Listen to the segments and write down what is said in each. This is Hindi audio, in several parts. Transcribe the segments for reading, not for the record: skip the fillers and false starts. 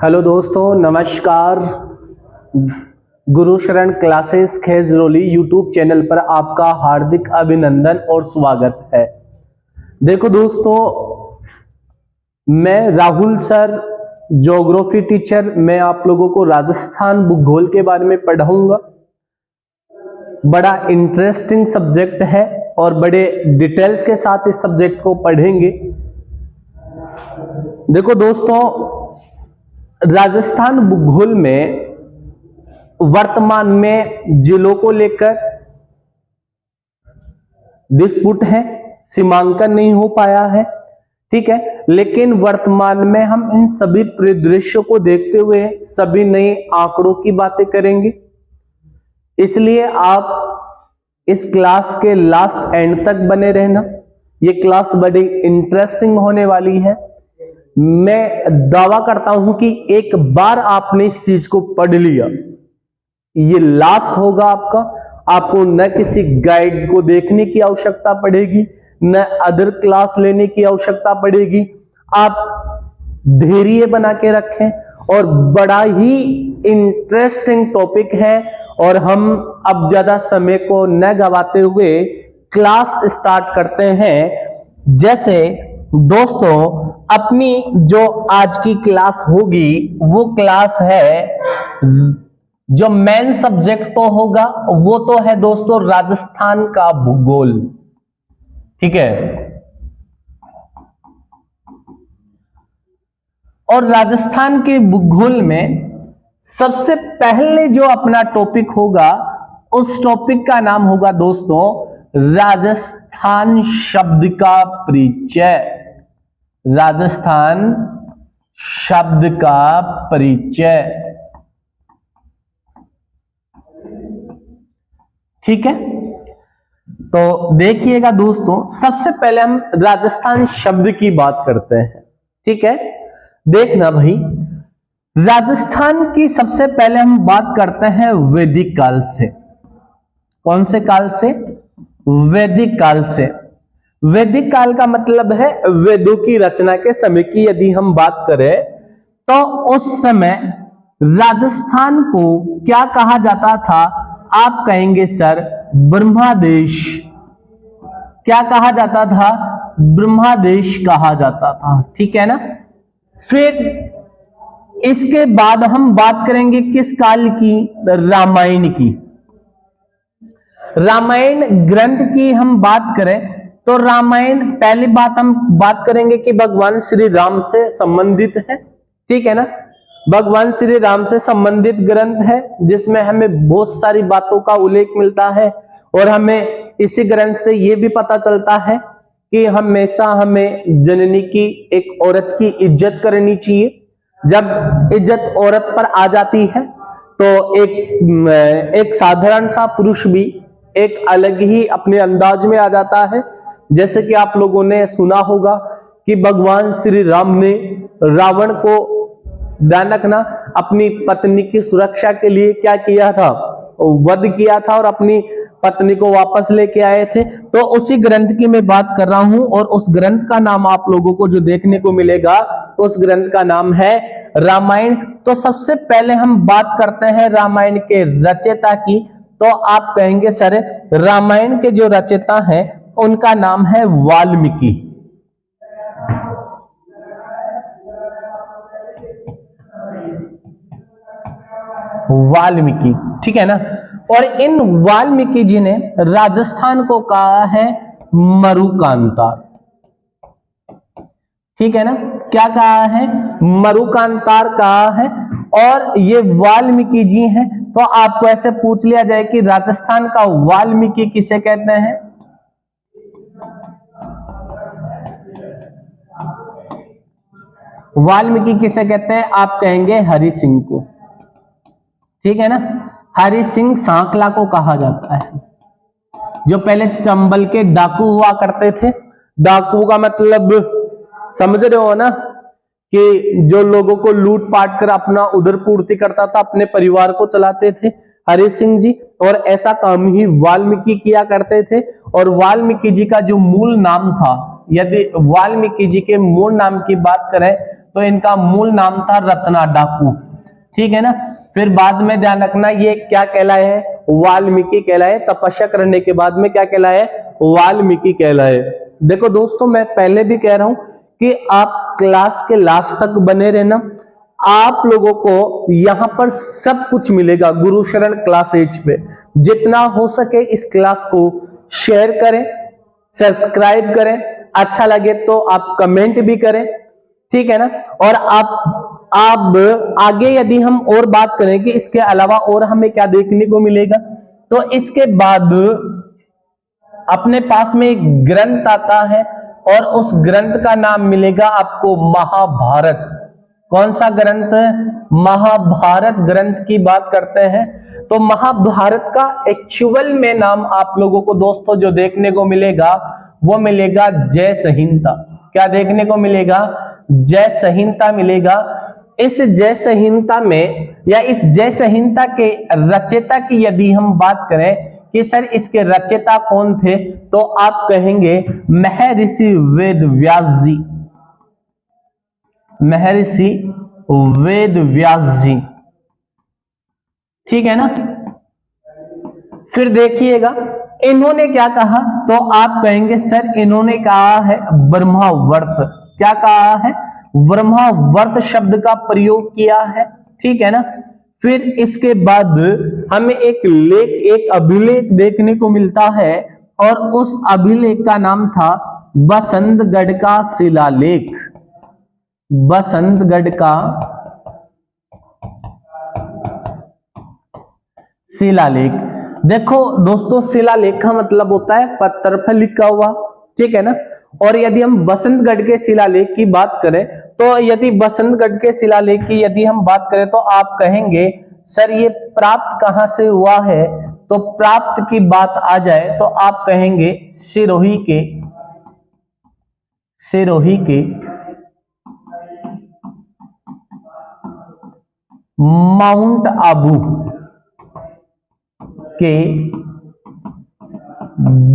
हेलो दोस्तों, नमस्कार। गुरु शरण क्लासेस खेजरोली यूट्यूब चैनल पर आपका हार्दिक अभिनंदन और स्वागत है। देखो दोस्तों, मैं राहुल सर, ज्योग्राफी टीचर, मैं आप लोगों को राजस्थान भूगोल के बारे में पढ़ाऊंगा। बड़ा इंटरेस्टिंग सब्जेक्ट है और बड़े डिटेल्स के साथ इस सब्जेक्ट को पढ़ेंगे। देखो दोस्तों, राजस्थान भूगोल में वर्तमान में जिलों को लेकर डिस्प्यूट है, सीमांकन नहीं हो पाया है, ठीक है। लेकिन वर्तमान में हम इन सभी परिदृश्यों को देखते हुए सभी नए आंकड़ों की बातें करेंगे। इसलिए आप इस क्लास के लास्ट एंड तक बने रहना। ये क्लास बड़ी इंटरेस्टिंग होने वाली है। मैं दावा करता हूं कि एक बार आपने इस चीज को पढ़ लिया, ये लास्ट होगा आपका। आपको न किसी गाइड को देखने की आवश्यकता पड़ेगी, न अदर क्लास लेने की आवश्यकता पड़ेगी। आप धैर्य बना के रखें और बड़ा ही इंटरेस्टिंग टॉपिक है। और हम अब ज्यादा समय को न गवाते हुए क्लास स्टार्ट करते हैं। जैसे दोस्तों, अपनी जो आज की क्लास होगी वो क्लास है, जो मेन सब्जेक्ट तो होगा वो तो है दोस्तों राजस्थान का भूगोल, ठीक है। और राजस्थान के भूगोल में सबसे पहले जो अपना टॉपिक होगा, उस टॉपिक का नाम होगा दोस्तों राजस्थान शब्द का परिचय। राजस्थान शब्द का परिचय, ठीक है। तो देखिएगा दोस्तों, सबसे पहले हम राजस्थान शब्द की बात करते हैं, ठीक है। देखना भाई, राजस्थान की सबसे पहले हम बात करते हैं वैदिक काल से। कौन से काल से? वैदिक काल से। वैदिक काल का मतलब है वेदों की रचना के समय की यदि हम बात करें तो उस समय राजस्थान को क्या कहा जाता था? आप कहेंगे सर ब्रह्मादेश। क्या कहा जाता था? ब्रह्मादेश कहा जाता था, ठीक है ना। फिर इसके बाद हम बात करेंगे किस काल की? रामायण की। रामायण ग्रंथ की हम बात करें तो रामायण, पहली बात हम बात करेंगे कि भगवान श्री राम से संबंधित है, ठीक है ना। भगवान श्री राम से संबंधित ग्रंथ है जिसमें हमें बहुत सारी बातों का उल्लेख मिलता है। और हमें इसी ग्रंथ से यह भी पता चलता है कि हमेशा हमें जननी की, एक औरत की इज्जत करनी चाहिए। जब इज्जत औरत पर आ जाती है तो एक साधारण सा पुरुष भी एक अलग ही अपने अंदाज में आ जाता है। जैसे कि आप लोगों ने सुना होगा कि भगवान श्री राम ने रावण को, ध्यान रखना, अपनी पत्नी की सुरक्षा के लिए क्या किया था? वध किया था और अपनी पत्नी को वापस लेके आए थे। तो उसी ग्रंथ की मैं बात कर रहा हूं और उस ग्रंथ का नाम आप लोगों को जो देखने को मिलेगा, उस ग्रंथ का नाम है रामायण। तो सबसे पहले हम बात करते हैं रामायण के रचयिता की। तो आप कहेंगे सर रामायण के जो रचयिता हैं उनका नाम है वाल्मीकि। वाल्मीकि, ठीक है ना। और इन वाल्मीकि जी ने राजस्थान को कहा है मरुकांतार, ठीक है ना। क्या कहा है? मरुकांतार कहा है। और ये वाल्मीकि जी हैं। तो आपको ऐसे पूछ लिया जाए कि राजस्थान का वाल्मीकि किसे कहते हैं? वाल्मीकि किसे कहते हैं? आप कहेंगे हरि सिंह को, ठीक है ना। हरि सिंह सांकला को कहा जाता है, जो पहले चंबल के डाकू हुआ करते थे। डाकू का मतलब समझ रहे हो ना, कि जो लोगों को लूट पाट कर अपना उधर पूर्ति करता था, अपने परिवार को चलाते थे, हरि सिंह जी। और ऐसा काम ही वाल्मीकि किया करते थे। और वाल्मीकि जी का जो मूल नाम था यदि वाल्मीकि जी के मूल नाम की बात करें तो इनका मूल नाम था रत्ना डाकू, ठीक है ना। फिर बाद में ध्यान रखना ये क्या कहलाए है, वाल्मीकि कहलाए। तपस्या करने के बाद में क्या कहलाए, वाल्मीकि कहलाए। देखो दोस्तों, मैं पहले भी कह रहा हूं कि आप क्लास के लास्ट तक बने रहना, आप लोगों को यहां पर सब कुछ मिलेगा गुरु शरण क्लास एज पे। जितना हो सके इस क्लास को शेयर करें, सब्सक्राइब करें, अच्छा लगे तो आप कमेंट भी करें, ठीक है ना। और आप आगे यदि हम और बात करें कि इसके अलावा और हमें क्या देखने को मिलेगा, तो इसके बाद अपने पास में एक ग्रंथ आता है और उस ग्रंथ का नाम मिलेगा आपको महाभारत। कौन सा ग्रंथ, महाभारत ग्रंथ की बात करते हैं। तो महाभारत का एक्चुअल में नाम आप लोगों को दोस्तों जो देखने को मिलेगा वो मिलेगा जय संहिता। क्या देखने को मिलेगा, जय संहिता मिलेगा। इस जय संहिता में या इस जय संहिता के रचयिता की यदि हम बात करें कि सर इसके रचयिता कौन थे, तो आप कहेंगे महर्षि वेद व्यास जी, महर्षि वेद व्यास जी, ठीक है ना। फिर देखिएगा इन्होंने क्या कहा, तो आप कहेंगे सर इन्होंने कहा है ब्रह्मावर्त। क्या कहा है, ब्रह्मावर्त शब्द का प्रयोग किया है, ठीक है ना। फिर इसके बाद हमें एक लेख, एक अभिलेख देखने को मिलता है और उस अभिलेख का नाम था बसंतगढ़ का शिलालेख। बसंतगढ़ का शिलालेख। देखो दोस्तों, शिलालेख का मतलब होता है पत्थर पर लिखा हुआ, ठीक है ना। और यदि हम बसंतगढ़ के शिलालेख की बात करें, तो यदि बसंतगढ़ के शिलालेख की यदि हम बात करें तो आप कहेंगे सर ये प्राप्त कहां से हुआ है। तो प्राप्त की बात आ जाए तो आप कहेंगे सिरोही के, सिरोही के माउंट आबू के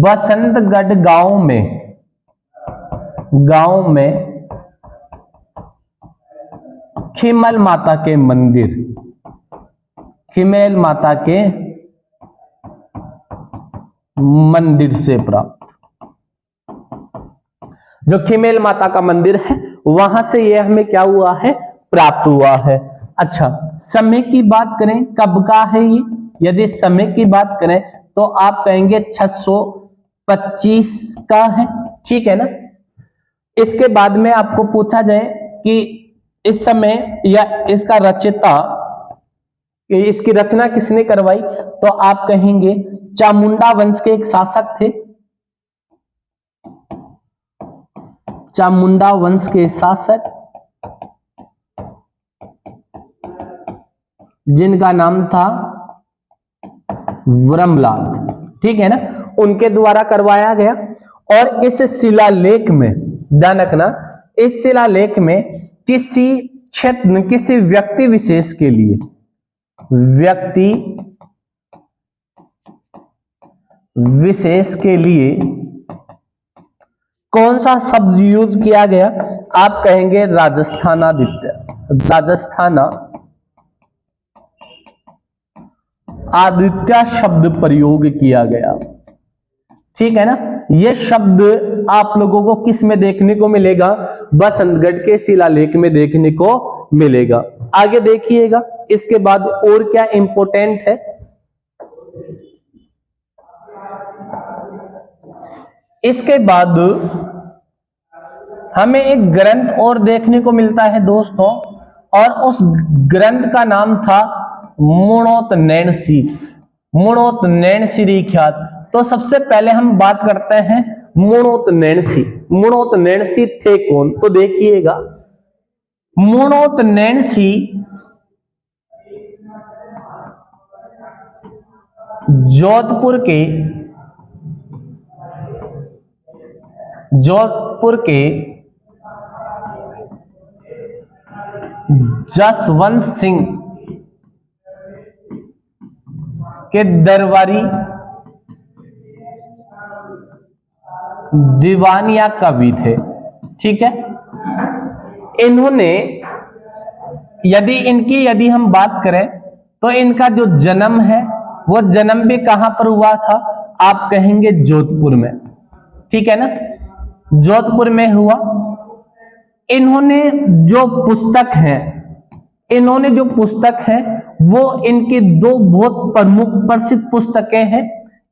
बसंतगढ़ गांव में खिमल माता के मंदिर, खिमेल माता के मंदिर से प्राप्त, जो खिमेल माता का मंदिर है वहां से यह हमें क्या हुआ है, प्राप्त हुआ है। अच्छा, समय की बात करें कब का है ये, यदि समय की बात करें तो आप कहेंगे 625 का है, ठीक है ना। इसके बाद में आपको पूछा जाए कि इस समय या इसका रचयिता, इसकी रचना किसने करवाई, तो आप कहेंगे चामुंडा वंश के एक शासक थे, चामुंडा वंश के शासक जिनका नाम था वरमलाल, ठीक है ना, उनके द्वारा करवाया गया। और इस शिलालेख में ध्यान रखना, इस शिलालेख में किसी क्षेत्र, किसी व्यक्ति विशेष के लिए, व्यक्ति विशेष के लिए कौन सा शब्द यूज किया गया, आप कहेंगे राजस्थानादित्य, राजस्थाना आदित्य शब्द प्रयोग किया गया, ठीक है ना। यह शब्द आप लोगों को किस में देखने को मिलेगा, बसंतगढ़ के शिलालेख में देखने को मिलेगा। आगे देखिएगा इसके बाद और क्या इंपॉर्टेंट है। इसके बाद हमें एक ग्रंथ और देखने को मिलता है दोस्तों, और उस ग्रंथ का नाम था मुणोतनैणसी, मुणोतनैणसी ख्यात। तो सबसे पहले हम बात करते हैं मुणोतनैणसी। मुणोतनैणसी थे कौन, तो देखिएगा मुणोतनैणसी जोधपुर के जसवंत सिंह के दीवान या कवि थे। ठीक है, इन्होंने यदि हम बात करें तो इनका जो जन्म है वो जन्म भी कहां पर हुआ था, आप कहेंगे जोधपुर में। ठीक है ना, जोधपुर में हुआ। इन्होंने जो पुस्तक है वो इनकी दो बहुत प्रमुख प्रसिद्ध पुस्तकें हैं।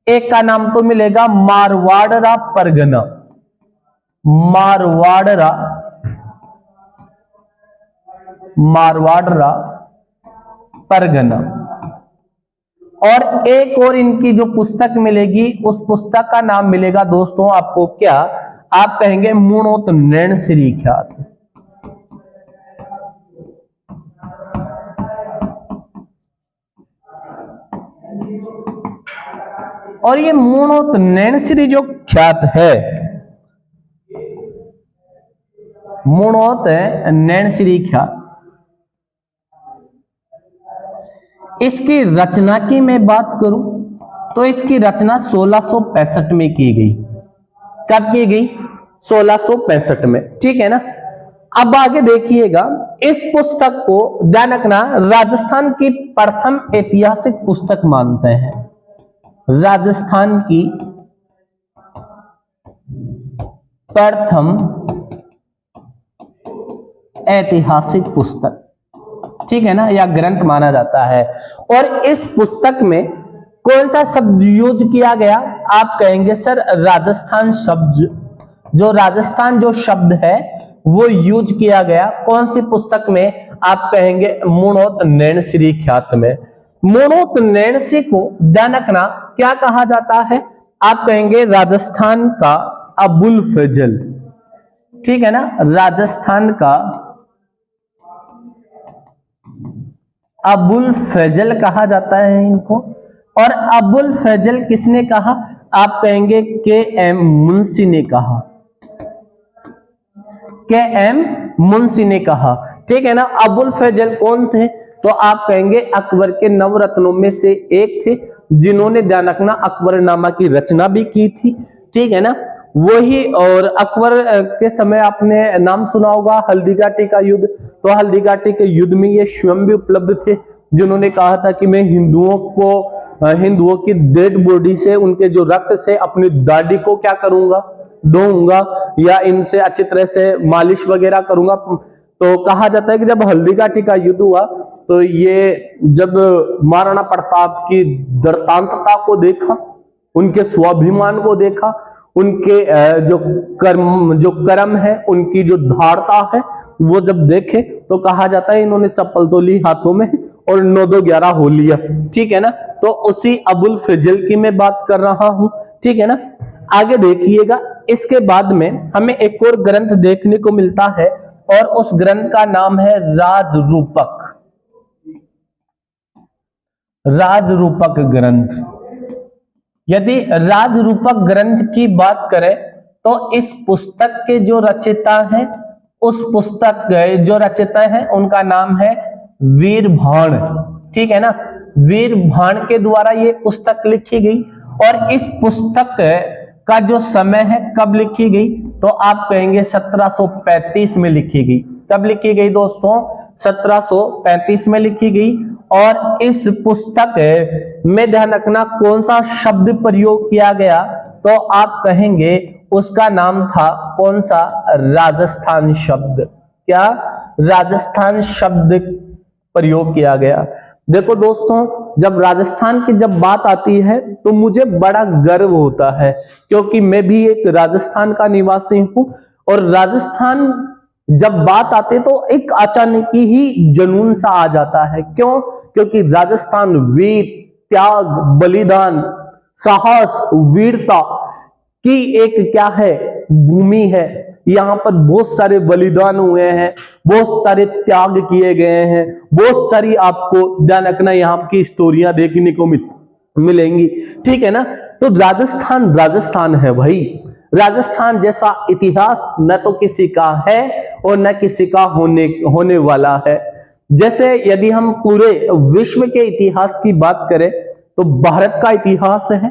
एक का नाम तो मिलेगा मारवाड़रा परगना, मारवाड़रा परगना, और एक और इनकी जो पुस्तक मिलेगी उस पुस्तक का नाम मिलेगा दोस्तों आपको क्या, आप कहेंगे मुणोत नैन श्री ख्यात। और ये मुणोत नैन श्री जो ख्यात है, मुणोत नैन श्री ख्यात, इसकी रचना की मैं बात करूं तो इसकी रचना 1665 में की गई। कब की गई? 1665 में। ठीक है ना, अब आगे देखिएगा, इस पुस्तक को ध्यान रखना राजस्थान की प्रथम ऐतिहासिक पुस्तक मानते हैं। राजस्थान की प्रथम ऐतिहासिक पुस्तक, ठीक है ना, या ग्रंथ माना जाता है। और इस पुस्तक में कौन सा शब्द यूज किया गया, आप कहेंगे सर राजस्थान शब्द, जो राजस्थान जो शब्द है वो यूज किया गया कौन सी पुस्तक में, आप कहेंगे मुणोत नैन श्री ख्यात में। मुणोत नैन श्री को ध्यान रखना क्या कहा जाता है, आप कहेंगे राजस्थान का अबुल फजल। ठीक है ना, राजस्थान का अबुल फजल कहा जाता है इनको। और अबुल फजल किसने कहा, आप कहेंगे के एम मुंशी ने कहा, के एम मुंशी ने कहा। ठीक है ना, अबुल फजल कौन थे, तो आप कहेंगे अकबर के नवरत्नों में से एक थे, जिन्होंने ध्यान रखना अकबरनामा की रचना भी की थी। ठीक है ना, वही। और अकबर के समय आपने नाम सुना होगा हल्दी घाटी का युद्ध, तो हल्दी घाटी के युद्ध में ये स्वयं भी उपलब्ध थे, जिन्होंने कहा था कि मैं हिंदुओं की डेड बॉडी से, उनके जो रक्त से अपनी दाढ़ी को क्या करूंगा, धोऊंगा, या इनसे अच्छी तरह से मालिश वगैरह करूंगा। तो कहा जाता है कि जब हल्दी घाटी का युद्ध हुआ तो ये जब महाराणा प्रताप की दृढ़ता को देखा, उनके स्वाभिमान को देखा, उनके जो कर्म है, उनकी जो धारता है, वो जब देखे तो कहा जाता है इन्होंने चप्पल तो ली हाथों में और 9-2-11 हो लिया। ठीक है ना, तो उसी अबुल फजल की मैं बात कर रहा हूं। ठीक है ना, आगे देखिएगा, इसके बाद में हमें एक और ग्रंथ देखने को मिलता है और उस ग्रंथ का नाम है राजरूपक। राजरूपक ग्रंथ। यदि राजरूपक ग्रंथ की बात करें तो इस पुस्तक के जो रचयिता हैं, उस पुस्तक के जो रचयिता हैं उनका नाम है वीरभाण। ठीक है ना, वीरभाण के द्वारा ये पुस्तक लिखी गई। और इस पुस्तक का जो समय है कब लिखी गई, तो आप कहेंगे 1735 में लिखी गई। कब लिखी गई दोस्तों, 1735 में लिखी गई। और इस पुस्तक में ध्यान रखना कौन सा शब्द प्रयोग किया गया, तो आप कहेंगे उसका नाम था कौन सा, राजस्थान शब्द। क्या, राजस्थान शब्द प्रयोग किया गया। देखो दोस्तों, जब राजस्थान की जब बात आती है तो मुझे बड़ा गर्व होता है, क्योंकि मैं भी एक राजस्थान का निवासी हूं। और राजस्थान जब बात आती है तो एक अचानक ही जुनून सा आ जाता है। क्यों? क्योंकि राजस्थान वीर, त्याग, बलिदान, साहस, वीरता की एक क्या है, भूमि है। यहाँ पर बहुत सारे बलिदान हुए हैं, बहुत सारे त्याग किए गए हैं, बहुत सारी आपको ध्यान रखना यहाँ की स्टोरियां देखने को मिलेंगी। ठीक है ना, तो राजस्थान राजस्थान है भाई। राजस्थान जैसा इतिहास न तो किसी का है और न किसी का होने वाला है। जैसे यदि हम पूरे विश्व के इतिहास की बात करें तो भारत का इतिहास है,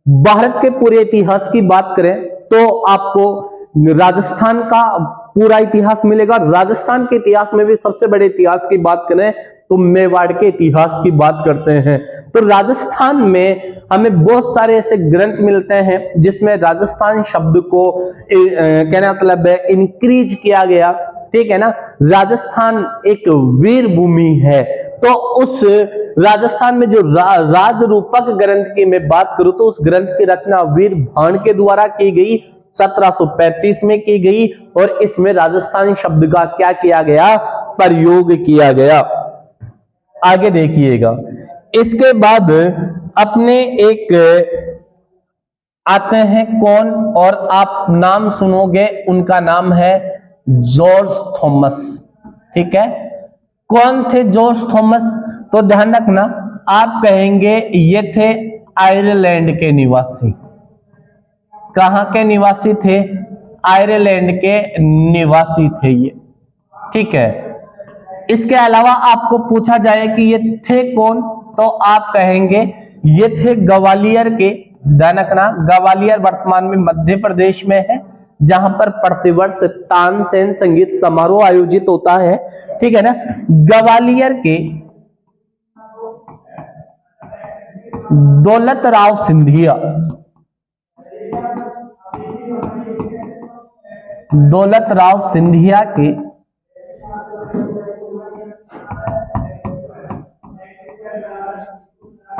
भारत के पूरे इतिहास की बात करें तो आपको राजस्थान का पूरा इतिहास मिलेगा। राजस्थान के इतिहास में भी सबसे बड़े इतिहास की बात करें तो मेवाड़ के इतिहास की बात करते हैं। तो राजस्थान में हमें बहुत सारे ऐसे ग्रंथ मिलते हैं जिसमें राजस्थान शब्द को कहना मतलब इंक्रीज किया गया, ठीक है ना। राजस्थान एक वीर भूमि है, तो उस राजस्थान में जो राज रूपक ग्रंथ की मैं बात करूं तो उस ग्रंथ की रचना वीर भाण के द्वारा की गई 1735 में की गई, और इसमें राजस्थान शब्द का क्या किया गया, प्रयोग किया गया। आगे देखिएगा, इसके बाद अपने एक आते हैं कौन, और आप नाम सुनोगे, उनका नाम है जॉर्ज थॉमस, ठीक है। कौन थे जॉर्ज थॉमस? तो ध्यान रखना, आप कहेंगे ये थे आयरलैंड के निवासी। कहां के निवासी थे? आयरलैंड के निवासी थे ये, ठीक है। इसके अलावा आपको पूछा जाए कि ये थे कौन, तो आप कहेंगे ये थे ग्वालियर के, ध्यान रखना ग्वालियर वर्तमान में मध्य प्रदेश में है, जहां पर प्रतिवर्ष तानसेन संगीत समारोह आयोजित होता है, ठीक है ना। ग्वालियर के दौलत राव सिंधिया, दौलत राव सिंधिया के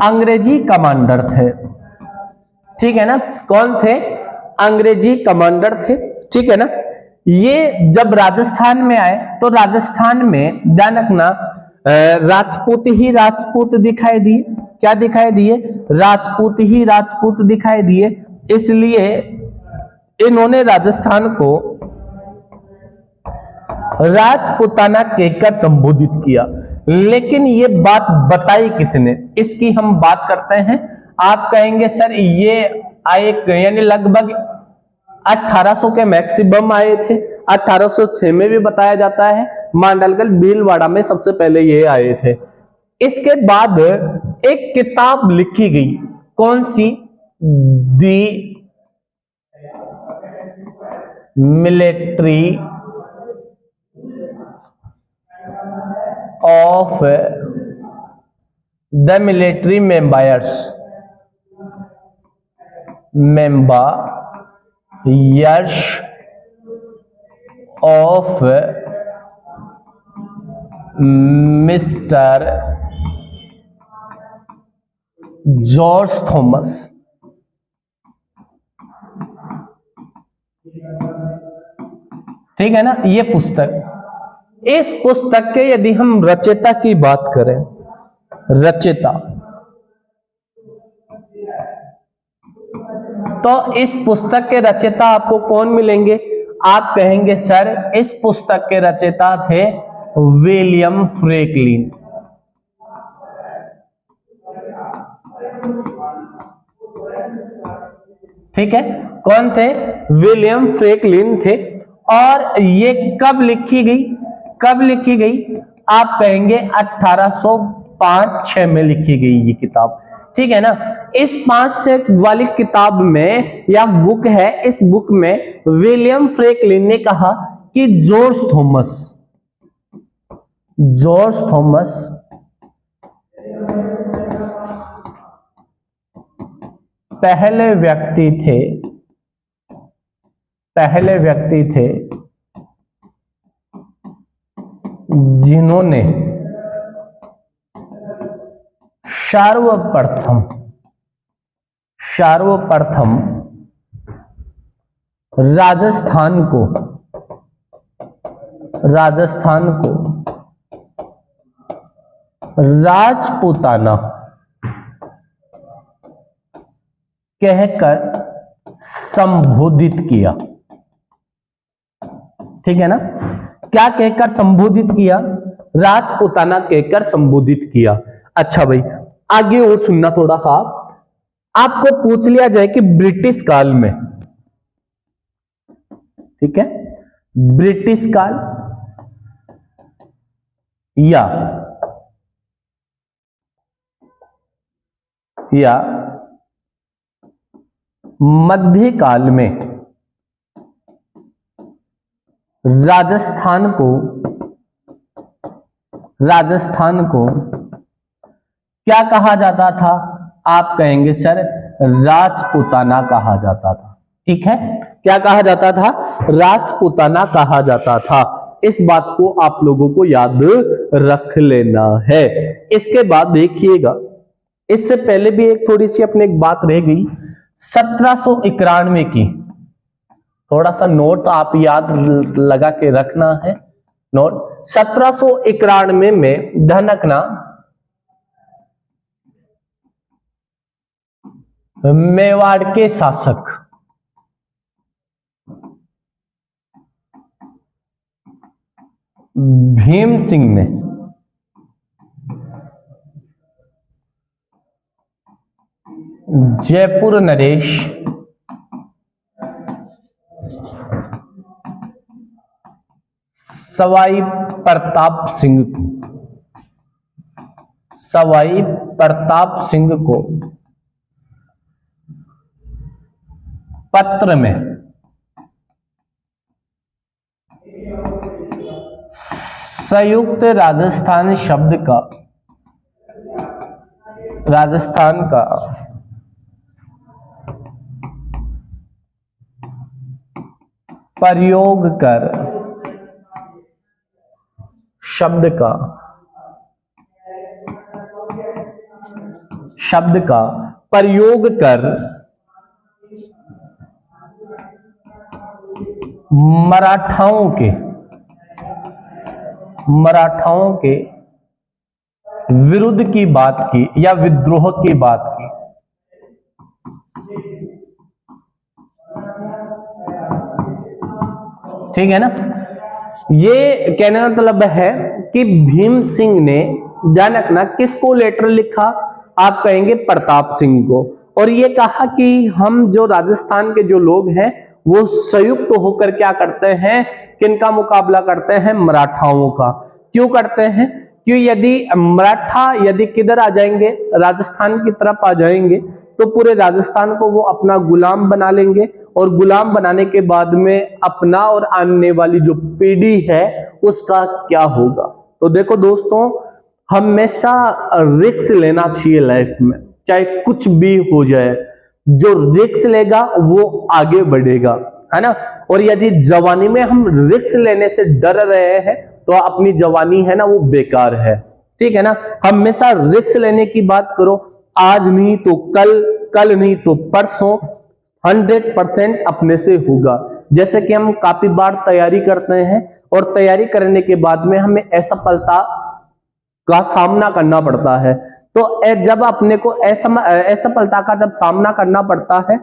अंग्रेजी कमांडर थे, ठीक है ना। कौन थे? अंग्रेजी कमांडर थे, ठीक है ना। ये जब राजस्थान में आए तो राजस्थान में ध्यान रखना राजपूत ही राजपूत दिखाई दिए। क्या दिखाई दिए? राजपूत ही राजपूत दिखाई दिए, इसलिए इन्होंने राजस्थान को राजपूताना कहकर संबोधित किया। लेकिन ये बात बताई किसने, इसकी हम बात करते हैं। आप कहेंगे सर ये आए यानी लगभग 1800 के मैक्सिमम आए थे, 1806 में भी बताया जाता है, मांडलगढ़ भीलवाड़ा में सबसे पहले ये आए थे। इसके बाद एक किताब लिखी गई, कौन सी? The military of the military members of mister George Thomas, ठीक है ना। ये पुस्तक, इस पुस्तक के यदि हम रचयिता की बात करें, रचयिता, तो इस पुस्तक के रचयिता आपको कौन मिलेंगे? आप कहेंगे सर इस पुस्तक के रचयिता थे विलियम फ्रैंकलिन, ठीक है। कौन थे? विलियम फ्रैंकलिन थे। और ये कब लिखी गई? कब लिखी गई? आप कहेंगे 1805-6 में लिखी गई ये किताब, ठीक है ना। इस 5-6 वाली किताब में या बुक है, इस बुक में विलियम फ्रैंकलिन ने कहा कि जॉर्ज थॉमस पहले व्यक्ति थे जिन्होंने सर्वप्रथम राजस्थान को राजपूताना कहकर संबोधित किया, ठीक है ना। क्या कहकर संबोधित किया? राजपूताना कहकर संबोधित किया। अच्छा भाई, आगे और सुनना थोड़ा सा। आपको पूछ लिया जाए कि ब्रिटिश काल में, ठीक है, ब्रिटिश काल या मध्यकाल में राजस्थान को क्या कहा जाता था? आप कहेंगे सर राजपूताना कहा जाता था। ठीक है, क्या कहा जाता था? राजपूताना कहा जाता था। इस बात को आप लोगों को याद रख लेना है। इसके बाद देखिएगा, इससे पहले भी एक थोड़ी सी अपनी एक बात रह गई 1791 की, थोड़ा सा नोट आप याद लगा के रखना है। नोट 1791 में धनकना मेवाड़ के शासक भीम सिंह ने जयपुर नरेश सवाई प्रताप सिंह को पत्र में संयुक्त राजस्थान का प्रयोग कर शब्द का प्रयोग कर मराठाओं के विरुद्ध की बात की या विद्रोह की बात की। ठीक है ना, ये कहने का मतलब है कि भीम सिंह ने, ध्यान रखना, किसको लेटर लिखा? आप कहेंगे प्रताप सिंह को, और ये कहा कि हम जो राजस्थान के जो लोग हैं वो संयुक्त होकर क्या करते हैं, किनका मुकाबला करते हैं? मराठाओं का। क्यों करते हैं? क्यों यदि मराठा यदि किधर आ जाएंगे, राजस्थान की तरफ आ जाएंगे, तो पूरे राजस्थान को वो अपना गुलाम बना लेंगे, और गुलाम बनाने के बाद में अपना और आने वाली जो पीढ़ी है उसका क्या होगा। तो देखो दोस्तों, हमेशा रिस्क लेना चाहिए लाइफ में, चाहे कुछ भी हो जाए। जो रिस्क लेगा वो आगे बढ़ेगा, है ना। और यदि जवानी में हम रिस्क लेने से डर रहे हैं तो अपनी जवानी है ना वो बेकार है। ठीक है ना, हमेशा रिस्क लेने की बात करो, आज नहीं तो कल नहीं तो परसों 100% अपने से होगा। जैसे कि हम काफी बार तैयारी करते हैं और तैयारी करने के बाद में हमें असफलता का सामना करना पड़ता है, तो जब अपने को असफलता का जब सामना करना पड़ता है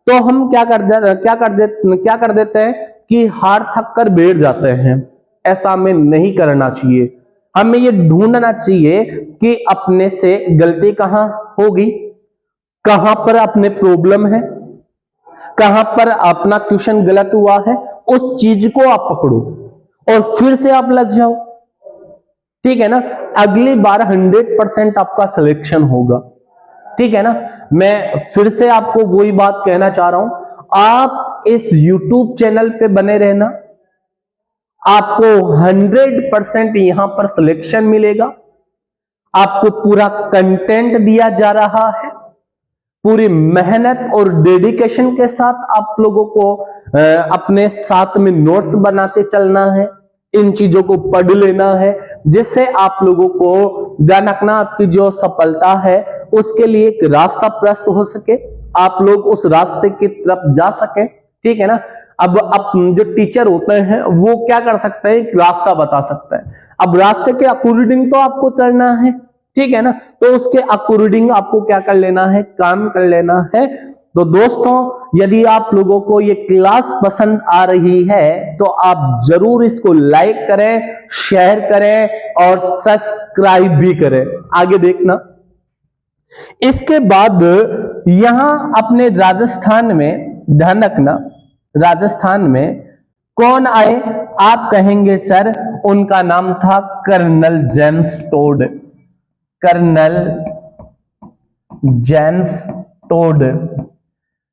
तो हम क्या कर देते हैं कि हार थक कर बैठ जाते हैं। ऐसा हमें नहीं करना चाहिए। हमें ये ढूंढना चाहिए कि अपने से गलती कहां होगी, कहां पर अपने प्रॉब्लम है, कहां पर अपना क्वेश्चन गलत हुआ है, उस चीज को आप पकड़ो और फिर से आप लग जाओ। ठीक है ना, अगली बार 100% आपका सिलेक्शन होगा। ठीक है ना, मैं फिर से आपको वही बात कहना चाह रहा हूं, आप इस YouTube चैनल पे बने रहना, आपको 100% यहां पर सिलेक्शन मिलेगा। आपको पूरा कंटेंट दिया जा रहा है, पूरी मेहनत और डेडिकेशन के साथ आप लोगों को अपने साथ में नोट्स बनाते चलना है, इन चीजों को पढ़ लेना है, जिससे आप लोगों को ध्यान रखना आपकी जो सफलता है उसके लिए एक रास्ता प्रशस्त हो सके, आप लोग उस रास्ते की तरफ जा सके। ठीक है ना, अब जो टीचर होते हैं वो क्या कर सकते हैं, एक रास्ता बता सकते हैं। अब रास्ते के अकॉर्डिंग तो आपको चलना है, ठीक है ना, तो उसके अकॉर्डिंग आपको क्या कर लेना है, काम कर लेना है। तो दोस्तों, यदि आप लोगों को ये क्लास पसंद आ रही है तो आप जरूर इसको लाइक करें, शेयर करें और सब्सक्राइब भी करें। आगे देखना, इसके बाद यहां अपने राजस्थान में, ध्यान रखना, राजस्थान में कौन आए? आप कहेंगे सर उनका नाम था colonel James Tod. Colonel James Tod.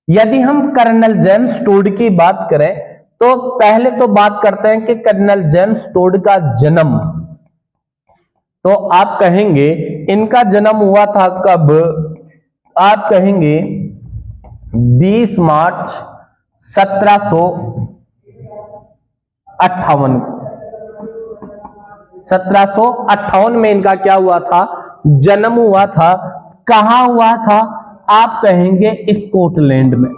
यदि हम कर्नल जेम्स टोड की बात करें तो पहले तो बात करते हैं कि कर्नल जेम्स टोड का जन्म, तो आप कहेंगे इनका जन्म हुआ था कब? आप कहेंगे 20 मार्च 1758 1758 में इनका क्या हुआ था? जन्म हुआ था। कहां हुआ था? आप कहेंगे स्कॉटलैंड में।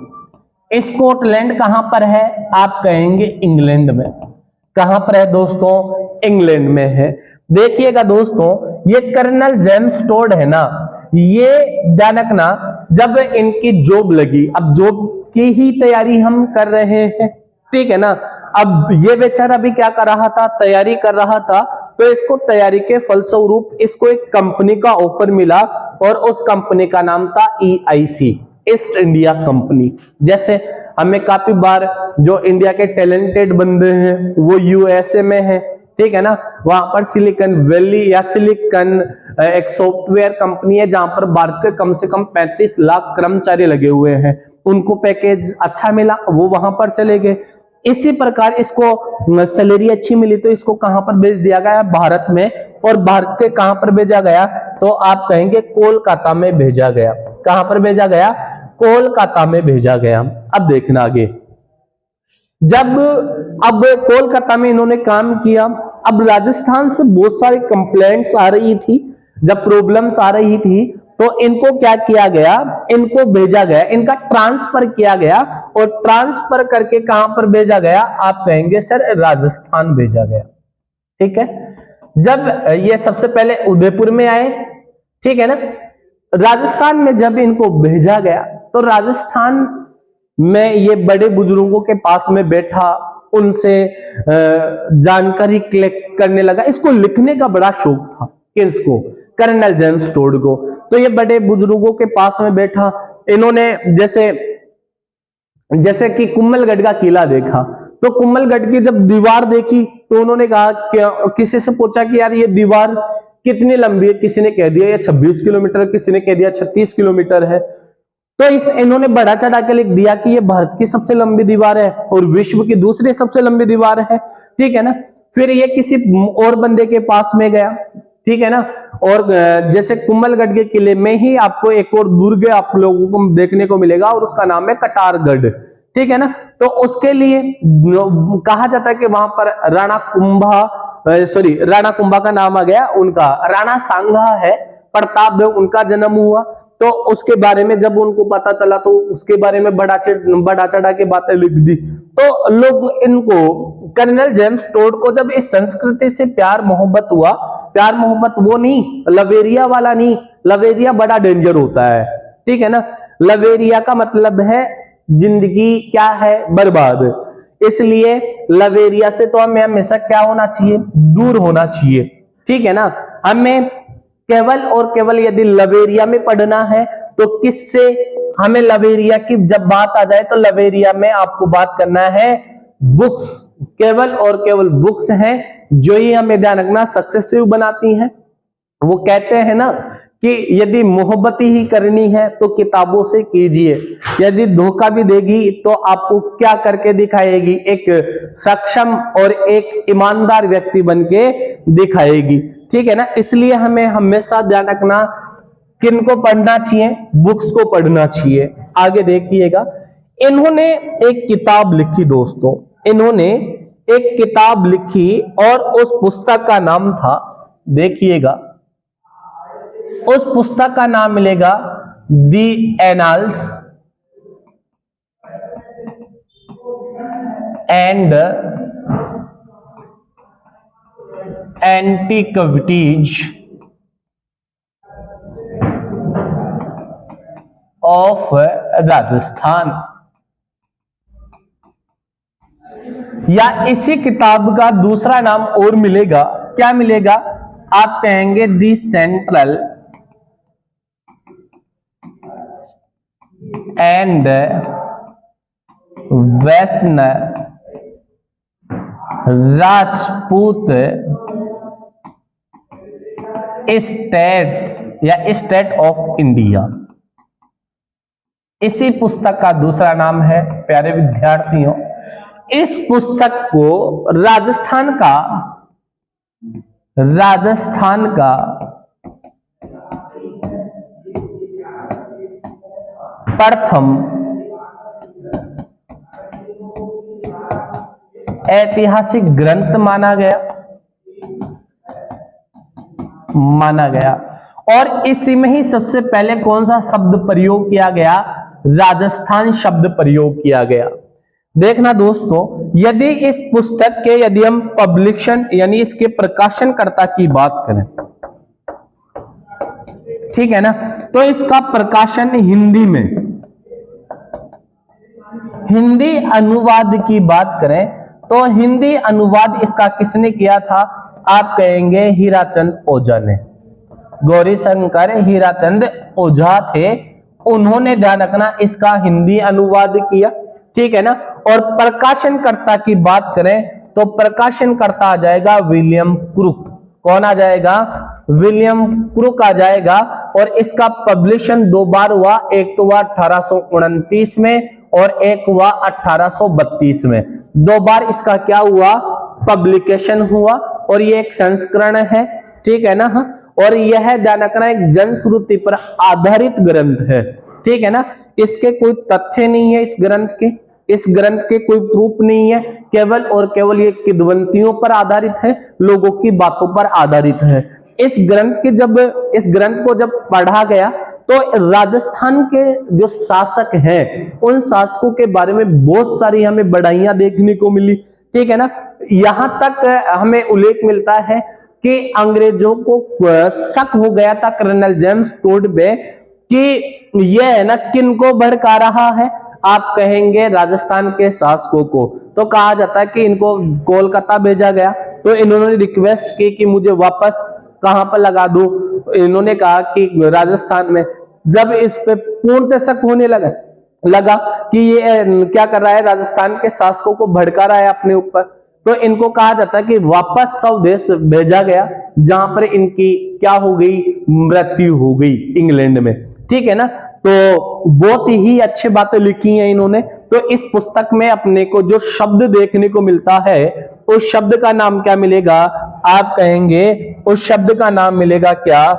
स्कॉटलैंड कहां पर है? आप कहेंगे इंग्लैंड में। कहां पर है दोस्तों? इंग्लैंड में है। देखिएगा दोस्तों, ये कर्नल जेम्स टोड है ना, ये ध्यान रखना, जब इनकी जॉब लगी, अब जॉब की ही तैयारी हम कर रहे हैं, ठीक है ना। अब ये बेचारा भी क्या कर रहा था? तैयारी कर रहा था। तो इसको तैयारी के फलस्वरूप इसको एक कंपनी का ऑफर मिला और उस कंपनी का नाम था EIC, ईस्ट इंडिया कंपनी। जैसे हमें काफी बार जो इंडिया के टैलेंटेड बंदे हैं वो USA में है, ठीक है ना, वहां पर सिलिकॉन वैली या सिलिकॉन एक सॉफ्टवेयर कंपनी है जहां पर भारत के कम से कम 35 लाख कर्मचारी लगे हुए हैं। उनको पैकेज अच्छा मिला, वो वहां पर चले गए। इसी प्रकार इसको सैलरी अच्छी मिली तो इसको कहां पर भेज दिया गया? भारत में। और भारत के कहां पर भेजा गया? तो आप कहेंगे कोलकाता में भेजा गया। कहां पर भेजा गया? कोलकाता में भेजा गया। अब देखना आगे, जब अब कोलकाता में इन्होंने काम किया, अब राजस्थान से बहुत सारी कंप्लेंट्स आ रही थी, जब प्रॉब्लम्स आ रही थी तो इनको क्या किया गया? इनको भेजा गया, इनका ट्रांसफर किया गया। और ट्रांसफर करके कहां पर भेजा गया? आप कहेंगे सर राजस्थान भेजा गया, ठीक है। जब ये सबसे पहले उदयपुर में आए, ठीक है ना, राजस्थान में जब इनको भेजा गया तो राजस्थान में ये बड़े बुजुर्गों के पास में बैठा, उनसे जानकारी कलेक्ट करने लगा। इसको लिखने का बड़ा शौक था, किसको? कर्नल जेम्स टोड को। तो ये बड़े बुजुर्गों के पास में बैठा, इन्होंने जैसे कि कुम्भलगढ़ का किला देखा, तो कुम्भलगढ़ की जब दीवार देखी तो उन्होंने कहा, किसी से पूछा कि यार ये दीवार कितनी लंबी है? किसी ने कह दिया ये 26 किलोमीटर, किसी ने कह दिया 36 किलोमीटर है। तो इन्होंने बढ़ा चढ़ा के लिख दिया कि ये भारत की सबसे लंबी दीवार है और विश्व की दूसरी सबसे लंबी दीवार है, ठीक है ना। फिर ये किसी और बंदे के पास में गया, ठीक है ना। और जैसे कुम्भलगढ़ के किले में ही आपको एक और दुर्ग आप लोगों को देखने को मिलेगा और उसका नाम है कटारगढ़, ठीक है ना। तो उसके लिए कहा जाता है कि वहां पर राणा कुंभा का नाम आ गया, उनका राणा सांगा है, प्रताप उनका जन्म हुआ। तो उसके बारे में जब उनको पता चला तो उसके बारे में बड़ा चढ़ा के बातें लिख दी। तो लोग इनको, कर्नल जेम्स टोड को जब इस संस्कृति से प्यार मोहब्बत हुआ, प्यार मोहब्बत वो नहीं, लवेरिया वाला नहीं, लवेरिया बड़ा डेंजर होता है, ठीक है ना। लवेरिया का मतलब है जिंदगी क्या है? बर्बाद। इसलिए लवेरिया से तो हमें हमेशा क्या होना चाहिए? दूर होना चाहिए, ठीक है ना। हमें केवल और केवल यदि लवेरिया में पढ़ना है तो किससे? हमें लवेरिया की जब बात आ जाए तो लवेरिया में आपको बात करना है बुक्स, केवल और केवल बुक्स हैं जो ही हमें ध्यान रखना सक्सेसिव बनाती हैं। वो कहते हैं ना कि यदि मोहब्बत ही करनी है तो किताबों से कीजिए, यदि धोखा भी देगी तो आपको क्या करके दिखाएगी? एक सक्षम और एक ईमानदार व्यक्ति बनके दिखाएगी, ठीक है ना। इसलिए हमें हमेशा ध्यान रखना किनको पढ़ना चाहिए? बुक्स को पढ़ना चाहिए। आगे देखिएगा, इन्होंने एक किताब लिखी दोस्तों, इन्होंने एक किताब लिखी और उस पुस्तक का नाम था, देखिएगा उस पुस्तक का नाम मिलेगा the annals and antiquities of Rajasthan. या इसी किताब का दूसरा नाम और मिलेगा, क्या मिलेगा? आप कहेंगे the central and western Rajput states या स्टेट ऑफ इंडिया। इसी पुस्तक का दूसरा नाम है, प्यारे विद्यार्थियों, इस पुस्तक को राजस्थान का प्रथम ऐतिहासिक ग्रंथ माना गया और इसी में ही सबसे पहले कौन सा शब्द प्रयोग किया गया? राजस्थान शब्द प्रयोग किया गया। देखना दोस्तों, यदि इस पुस्तक के यदि हम पब्लिकेशन यानी इसके प्रकाशनकर्ता की बात करें, ठीक है ना, तो इसका प्रकाशन हिंदी में, हिंदी अनुवाद की बात करें तो हिंदी अनुवाद इसका किसने किया था? आप कहेंगे हीराचंद ओझा ने। गौरी शंकर हीराचंद ओझा थे, उन्होंने ध्यान रखना इसका हिंदी अनुवाद किया, ठीक है ना। और प्रकाशनकर्ता की बात करें तो प्रकाशनकर्ता आ जाएगा विलियम क्रुक। कौन आ जाएगा? विलियम क्रुक आ जाएगा। और इसका पब्लिशन दो बार हुआ, एक तो हुआ 1829 में और एक हुआ 1832 में। दो बार इसका क्या हुआ? पब्लिकेशन हुआ। और ये एक संस्करण है, ठीक है ना। और यह ध्यान रखना एक जनश्रुति पर आधारित ग्रंथ है, ठीक है ना। इसके कोई तथ्य नहीं है, इस ग्रंथ के कोई प्रूफ नहीं है, केवल और केवल ये किंवदंतियों पर आधारित है, लोगों की बातों पर आधारित है। इस ग्रंथ को जब पढ़ा गया तो राजस्थान के जो शासक हैं उन शासकों के बारे में बहुत सारी हमें बढ़ाइयां देखने को मिली, ठीक है ना। यहां तक हमें उल्लेख मिलता है कि अंग्रेजों को शक हो गया था कर्नल जेम्स टोड पे कि यह है ना किनको भड़का रहा है? आप कहेंगे राजस्थान के शासकों को। तो कहा जाता है कि इनको कोलकाता भेजा गया, तो इन्होंने रिक्वेस्ट की कि मुझे वापस कहां पर लगा दो। इन्होंने कहा कि राजस्थान में। जब इस पे पूर्णतः शक होने लगा कि ये क्या कर रहा है, राजस्थान के शासकों को भड़का रहा है अपने ऊपर, तो इनको कहा जाता है कि वापस स्वदेश भेजा गया, जहां पर इनकी क्या हो गई? मृत्यु हो गई इंग्लैंड में, ठीक है ना। तो बहुत ही अच्छी बातें लिखी हैं इन्होंने। तो इस पुस्तक में अपने को जो शब्द देखने को मिलता है उस शब्द का नाम क्या मिलेगा? आप कहेंगे उस शब्द का नाम मिलेगा क्या?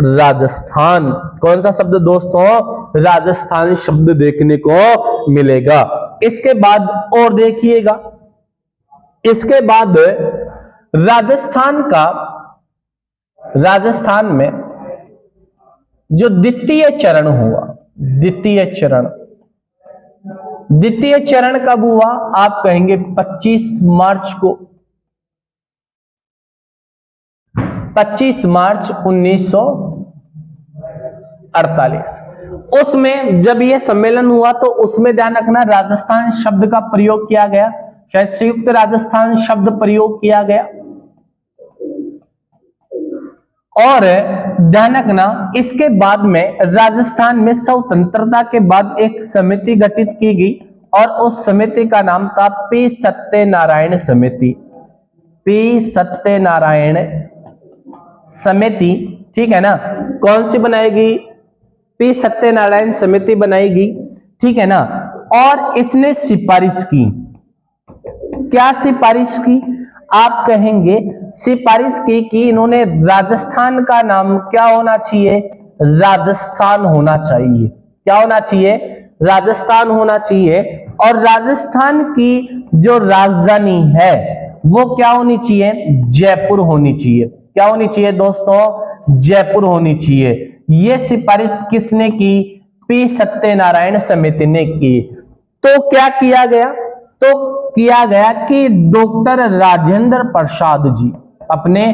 राजस्थान। कौन सा शब्द दोस्तों? राजस्थान शब्द देखने को मिलेगा। इसके बाद और देखिएगा, इसके बाद राजस्थान में जो द्वितीय चरण हुआ, द्वितीय चरण कब हुआ? आप कहेंगे 25 मार्च को, 25 मार्च 1948। उसमें जब यह सम्मेलन हुआ तो उसमें ध्यान रखना राजस्थान शब्द का प्रयोग किया गया, शायद संयुक्त राजस्थान शब्द प्रयोग किया गया। और ध्यान रखना इसके बाद में राजस्थान में स्वतंत्रता के बाद एक समिति गठित की गई और उस समिति का नाम था पी सत्यनारायण समिति। पी सत्यनारायण समिति, ठीक है ना। कौन सी बनाएगी? पी सत्यनारायण समिति बनाएगी, ठीक है ना। और इसने सिफारिश की, क्या सिफारिश की? आप कहेंगे सिफारिश की कि इन्होंने राजस्थान का नाम क्या होना चाहिए? राजस्थान होना चाहिए। क्या होना चाहिए? राजस्थान होना चाहिए। और राजस्थान की जो राजधानी है वो क्या होनी चाहिए? जयपुर होनी चाहिए। क्या होनी चाहिए दोस्तों? जयपुर होनी चाहिए। ये सिफारिश किसने की? पी सत्यनारायण समिति ने की। तो क्या किया गया? तो किया गया कि डॉक्टर राजेंद्र प्रसाद जी, अपने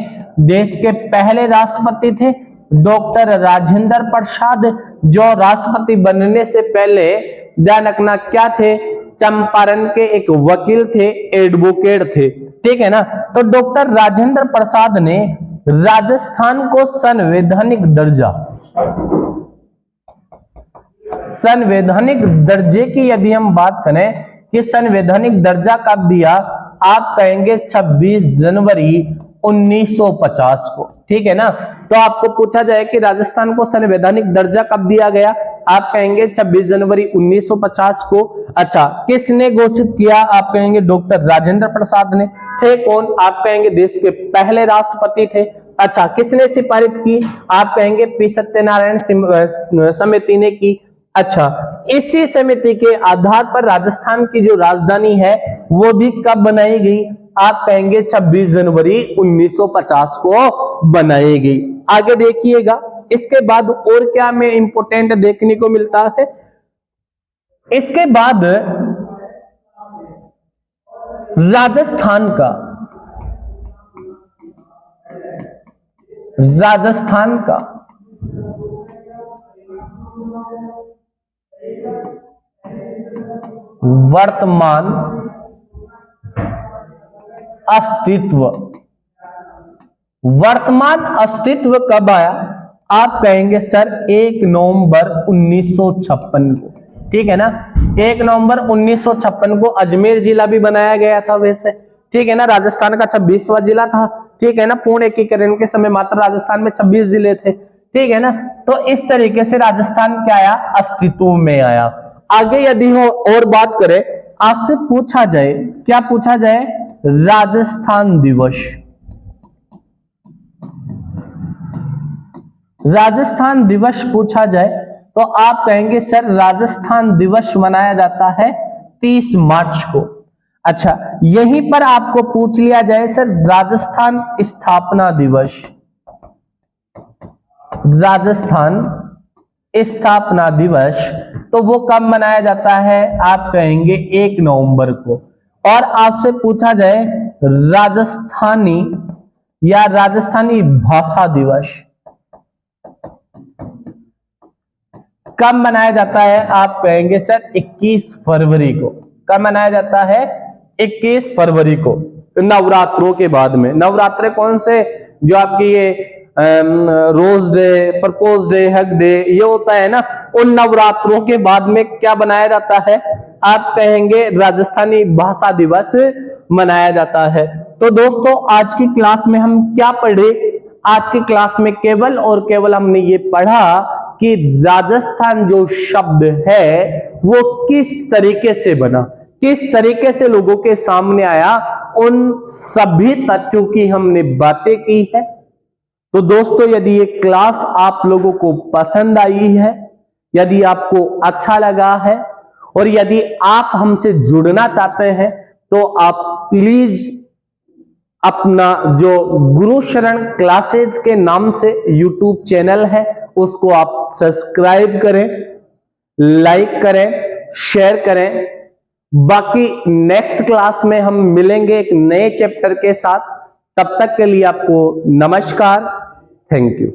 देश के पहले राष्ट्रपति थे डॉक्टर राजेंद्र प्रसाद, जो राष्ट्रपति बनने से पहले ध्यान रखना क्या थे? चंपारण के एक वकील थे, एडवोकेट थे, ठीक है ना। तो डॉक्टर राजेंद्र प्रसाद ने राजस्थान को संवैधानिक दर्जे की यदि हम बात करें कि संवैधानिक दर्जा कब दिया? आप कहेंगे 26 जनवरी 1950 को, ठीक है ना। तो आपको पूछा जाए कि राजस्थान को संवैधानिक दर्जा कब दिया गया, आप कहेंगे 26 जनवरी 1950 को। अच्छा, किसने घोषित किया, आप कहेंगे डॉक्टर राजेंद्र प्रसाद ने। थे कौन, आप कहेंगे देश के पहले राष्ट्रपति थे। अच्छा, किसने सिफारिश की, आप कहेंगे पी सत्यनारायण समिति ने की। अच्छा, इसी समिति के आधार पर राजस्थान की जो राजधानी है वो भी कब बनाई गई, आप कहेंगे 26 जनवरी 1950 को बनाई गई। आगे देखिएगा, इसके बाद और क्या में इंपोर्टेंट देखने को मिलता है। इसके बाद राजस्थान का वर्तमान अस्तित्व कब आया, आप कहेंगे सर 1 नवंबर 1956 को। ठीक है ना, 1 नवंबर 1956 को अजमेर जिला भी बनाया गया था वैसे। ठीक है ना, राजस्थान का 26वां जिला था। ठीक है ना, पूर्ण एकीकरण के समय मात्र राजस्थान में 26 जिले थे। ठीक है ना, तो इस तरीके से राजस्थान क्या आया, अस्तित्व में आया। आगे यदि हो और बात करें, आपसे पूछा जाए, क्या पूछा जाए, राजस्थान दिवस। राजस्थान दिवस पूछा जाए तो आप कहेंगे सर राजस्थान दिवस मनाया जाता है 30 मार्च को। अच्छा, यहीं पर आपको पूछ लिया जाए सर राजस्थान स्थापना दिवस, राजस्थान स्थापना दिवस तो वो कब मनाया जाता है, आप कहेंगे 1 नवंबर को। और आपसे पूछा जाए राजस्थानी या राजस्थानी भाषा दिवस कब मनाया जाता है, आप कहेंगे सर 21 फरवरी को। कब मनाया जाता है, 21 फरवरी को, नवरात्रों के बाद में। नवरात्रे कौन से, जो आपकी ये rose day, propose day, hug day, ये होता है ना, उन नवरात्रों के बाद में क्या बनाया जाता है, आप कहेंगे राजस्थानी भाषा दिवस मनाया जाता है। तो दोस्तों आज की क्लास में हम क्या पढ़े, आज की क्लास में केवल और केवल हमने ये पढ़ा कि राजस्थान जो शब्द है वो किस तरीके से बना, किस तरीके से लोगों के सामने आया, उन सभी तथ्यों की हमने बातें की है। तो दोस्तों यदि ये क्लास आप लोगों को पसंद आई है, यदि आपको अच्छा लगा है और यदि आप हमसे जुड़ना चाहते हैं तो आप प्लीज अपना जो गुरु शरण क्लासेज के नाम से यूट्यूब चैनल है उसको आप सब्सक्राइब करें, लाइक करें, शेयर करें। बाकी नेक्स्ट क्लास में हम मिलेंगे एक नए चैप्टर के साथ। तब तक के लिए आपको नमस्कार, थैंक यू।